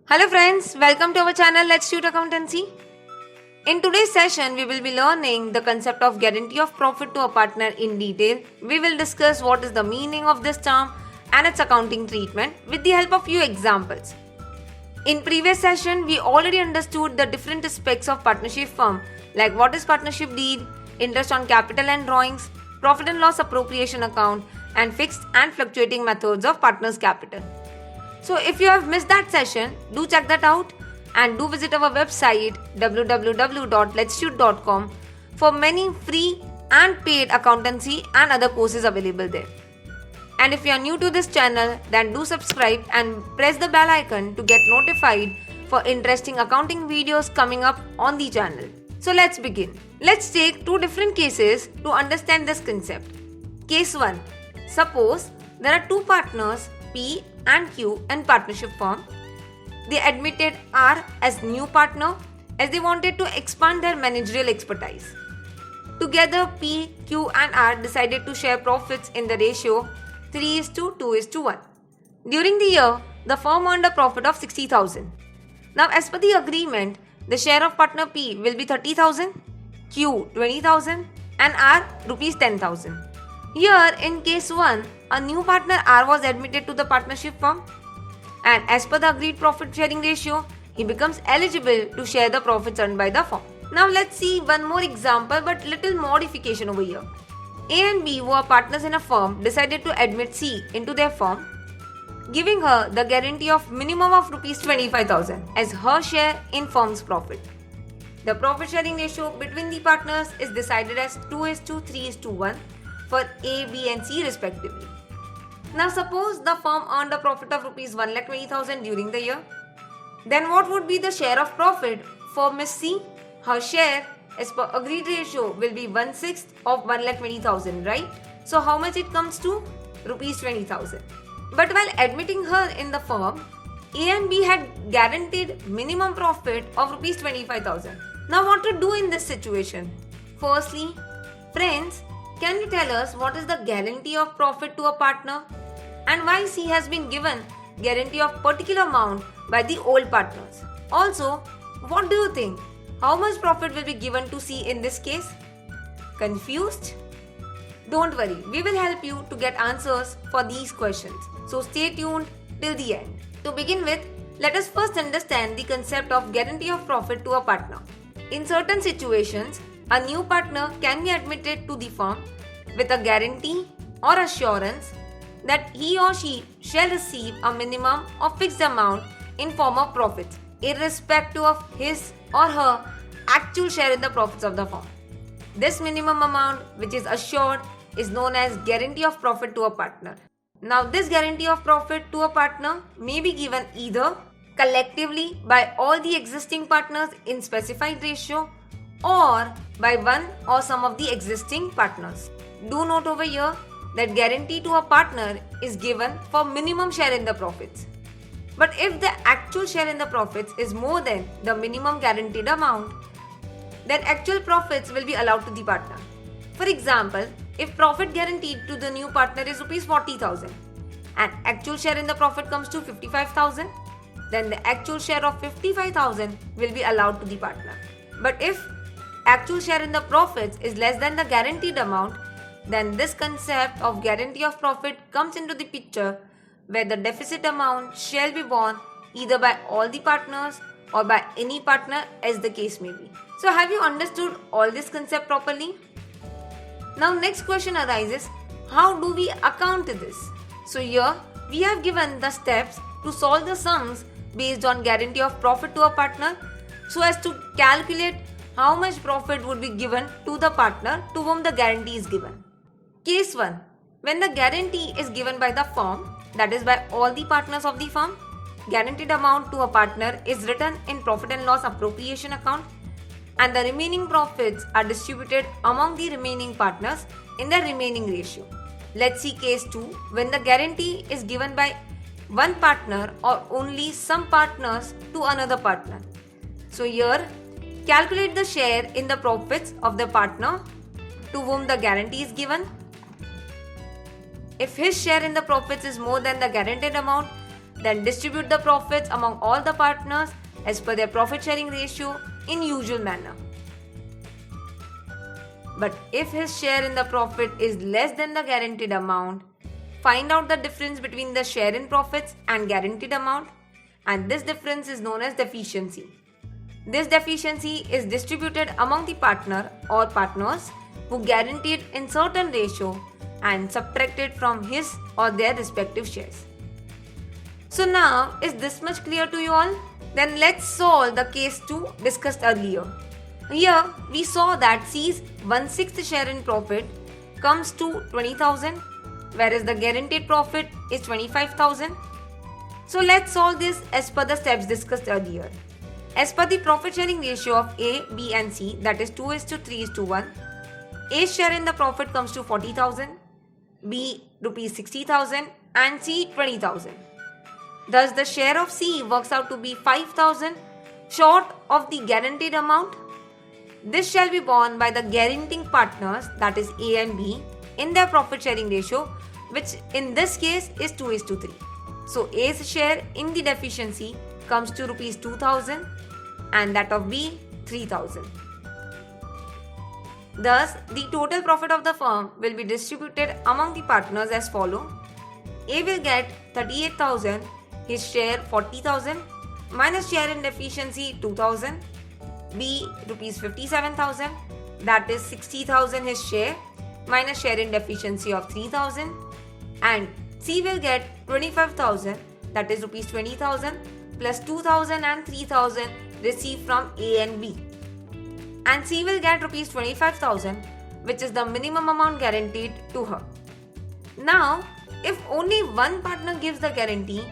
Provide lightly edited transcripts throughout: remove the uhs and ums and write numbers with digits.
Hello friends, welcome to our channel Letstute Accountancy. In today's session, we will be learning the concept of guarantee of profit to a partner in detail. We will discuss what is the meaning of this term and its accounting treatment with the help of few examples. In previous session, we already understood the different aspects of partnership firm like what is partnership deed, interest on capital and drawings, profit and loss appropriation account, and fixed and fluctuating methods of partners' capital. So if you have missed that session, do check that out and do visit our website www.letstute.com for many free and paid accountancy and other courses available there. And if you are new to this channel, then do subscribe and press the bell icon to get notified for interesting accounting videos coming up on the channel. So let's begin. Let's take two different cases to understand this concept. Case 1. Suppose there are two partners P and Q in partnership firm. They admitted R as new partner as they wanted to expand their managerial expertise. Together, P, Q and R decided to share profits in the ratio 3:2:1. During the year, the firm earned a profit of 60,000. Now, as per the agreement, the share of partner P will be 30,000, Q 20,000 and R rupees 10,000. Here, in case 1, a new partner R was admitted to the partnership firm, and as per the agreed profit sharing ratio, he becomes eligible to share the profits earned by the firm. Now let's see one more example but little modification over here. A and B, who are partners in a firm, decided to admit C into their firm, giving her the guarantee of minimum of rupees 25,000 as her share in firm's profit. The profit sharing ratio between the partners is decided as 2:3:1 for A, B and C respectively. Now suppose the firm earned a profit of rupees 1,20,000 during the year. Then what would be the share of profit for Miss C? Her share as per agreed ratio will be 1/6 of 1,20,000, right? So how much it comes to? Rupees 20,000. But while admitting her in the firm, A and B had guaranteed minimum profit of rupees 25,000. Now what to do in this situation? Firstly, friends, can you tell us what is the guarantee of profit to a partner and why C has been given guarantee of particular amount by the old partners? Also, what do you think? How much profit will be given to C in this case? Confused? Don't worry, we will help you to get answers for these questions. So stay tuned till the end. To begin with, let us first understand the concept of guarantee of profit to a partner. In certain situations, a new partner can be admitted to the firm with a guarantee or assurance that he or she shall receive a minimum of fixed amount in form of profits, irrespective of his or her actual share in the profits of the firm. This minimum amount, which is assured, is known as guarantee of profit to a partner. Now, this guarantee of profit to a partner may be given either collectively by all the existing partners in specified ratio or by one or some of the existing partners. Do note over here that guarantee to a partner is given for minimum share in the profits. But if the actual share in the profits is more than the minimum guaranteed amount, then actual profits will be allowed to the partner. For example, if profit guaranteed to the new partner is rupees 40,000 and actual share in the profit comes to 55,000, then the actual share of 55,000 will be allowed to the partner. But if actual share in the profits is less than the guaranteed amount, then this concept of guarantee of profit comes into the picture where the deficit amount shall be borne either by all the partners or by any partner as the case may be. So have you understood all this concept properly? Now next question arises, how do we account this? So here we have given the steps to solve the sums based on guarantee of profit to a partner so as to calculate how much profit would be given to the partner to whom the guarantee is given. Case 1. When the guarantee is given by the firm, that is by all the partners of the firm, guaranteed amount to a partner is written in profit and loss appropriation account and the remaining profits are distributed among the remaining partners in the remaining ratio. Let's see case 2. When the guarantee is given by one partner or only some partners to another partner. So here, calculate the share in the profits of the partner to whom the guarantee is given. If his share in the profits is more than the guaranteed amount, then distribute the profits among all the partners as per their profit sharing ratio in usual manner. But if his share in the profit is less than the guaranteed amount, find out the difference between the share in profits and guaranteed amount, and this difference is known as deficiency. This deficiency is distributed among the partner or partners who guaranteed in certain ratio and subtracted from his or their respective shares. So now, is this much clear to you all? Then let's solve the case 2 discussed earlier. Here we saw that C's 1/6 share in profit comes to 20,000, whereas the guaranteed profit is 25,000. So let's solve this as per the steps discussed earlier. As per the profit sharing ratio of A, B and C, that is 2:3:1, A's share in the profit comes to 40,000, B rupees 60,000 and C 20,000. Thus the share of C works out to be 5,000 short of the guaranteed amount. This shall be borne by the guaranteeing partners, that is A and B, in their profit sharing ratio, which in this case is 2:3. So A's share in the deficiency comes to rupees 2,000 and that of B 3,000. Thus the total profit of the firm will be distributed among the partners as follow. A will get 38,000, his share 40,000, minus share in deficiency 2,000. B rupees 57,000, that is 60,000 his share, minus share in deficiency of 3,000, and C will get 25,000, that is rupees 20,000 plus 2,000 and 3,000 received from A and B, and C will get rupees 25,000, which is the minimum amount guaranteed to her. Now, if only one partner gives the guarantee,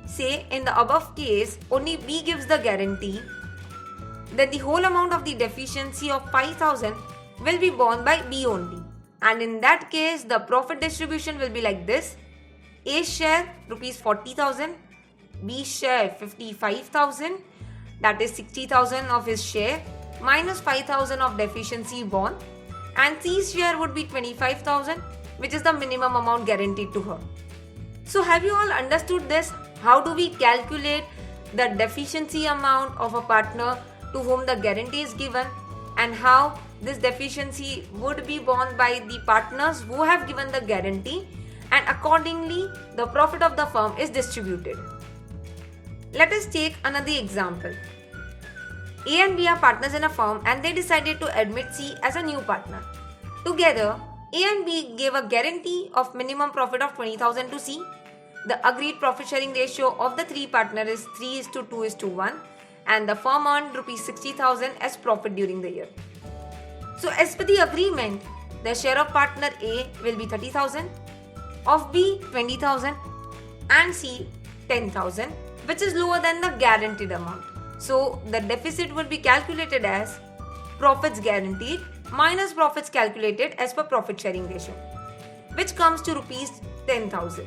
say in the above case only B gives the guarantee, then the whole amount of the deficiency of 5,000 will be borne by B only, and in that case the profit distribution will be like this: A's share rupees 40,000, B's share 55,000, that is 60,000 of his share minus 5,000 of deficiency borne, and C's share would be 25,000, which is the minimum amount guaranteed to her. So have you all understood this? How do we calculate the deficiency amount of a partner to whom the guarantee is given, and how this deficiency would be borne by the partners who have given the guarantee, and accordingly the profit of the firm is distributed. Let us take another example. A and B are partners in a firm and they decided to admit C as a new partner. Together, A and B gave a guarantee of minimum profit of 20,000 to C. The agreed profit sharing ratio of the three partners is 3:2:1 and the firm earned rupees 60,000 as profit during the year. So as per the agreement, the share of partner A will be 30,000, of B 20,000 and C 10,000, which is lower than the guaranteed amount. So the deficit will be calculated as profits guaranteed minus profits calculated as per profit sharing ratio, which comes to rupees 10,000.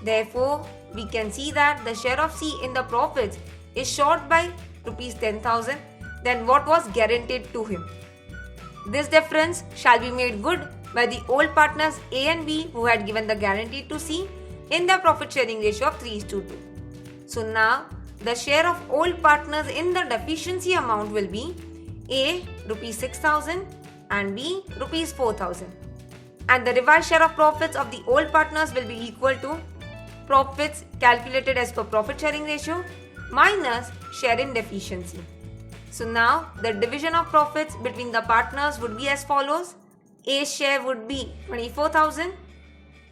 Therefore, we can see that the share of C in the profits is short by rupees 10,000 than what was guaranteed to him. This difference shall be made good by the old partners A and B who had given the guarantee to C in their profit sharing ratio of 3:2. So now the share of old partners in the deficiency amount will be A rupees 6,000 and B rupees 4,000. And the revised share of profits of the old partners will be equal to profits calculated as per profit sharing ratio minus share in deficiency. So now the division of profits between the partners would be as follows. A's share would be 24,000,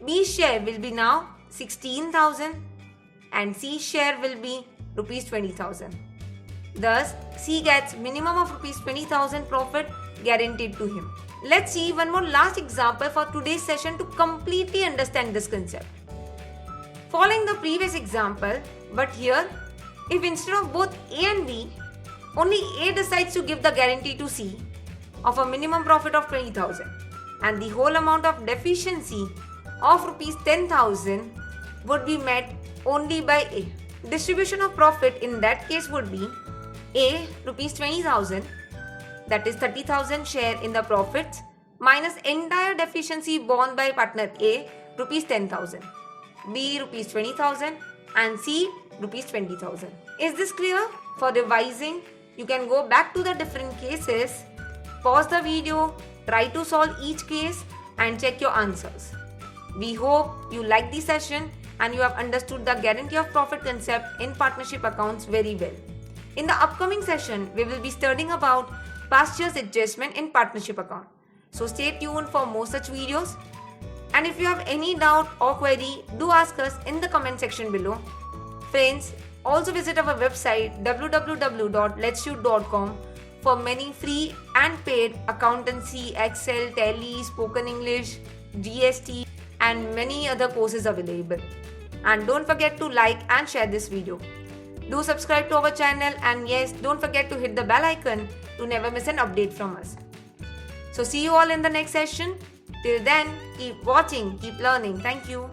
B's share will be now 16,000 and C's share will be rupees 20,000. Thus, C gets minimum of rupees 20,000 profit guaranteed to him. Let's see one more last example for today's session to completely understand this concept. Following the previous example, but here, if instead of both A and B, only A decides to give the guarantee to C of a minimum profit of 20,000 and the whole amount of deficiency of rupees 10,000 would be met only by A. Distribution of profit in that case would be A rupees 20,000, that is 30,000 share in the profits minus entire deficiency borne by partner A rupees 10,000, B rupees 20,000, and C rupees 20,000. Is this clear? For revising, you can go back to the different cases, pause the video, try to solve each case and check your answers. We hope you like this session and you have understood the guarantee of profit concept in partnership accounts very well. In the upcoming session, we will be studying about past year's adjustment in partnership account. So stay tuned for more such videos. And if you have any doubt or query, do ask us in the comment section below. Friends, also visit our website www.letstute.com for many free and paid accountancy, Excel, Tally, spoken English, GST and many other courses available. And don't forget to like and share this video. Do subscribe to our channel and yes, don't forget to hit the bell icon to never miss an update from us. So see you all in the next session. Till then, keep watching, keep learning. Thank you.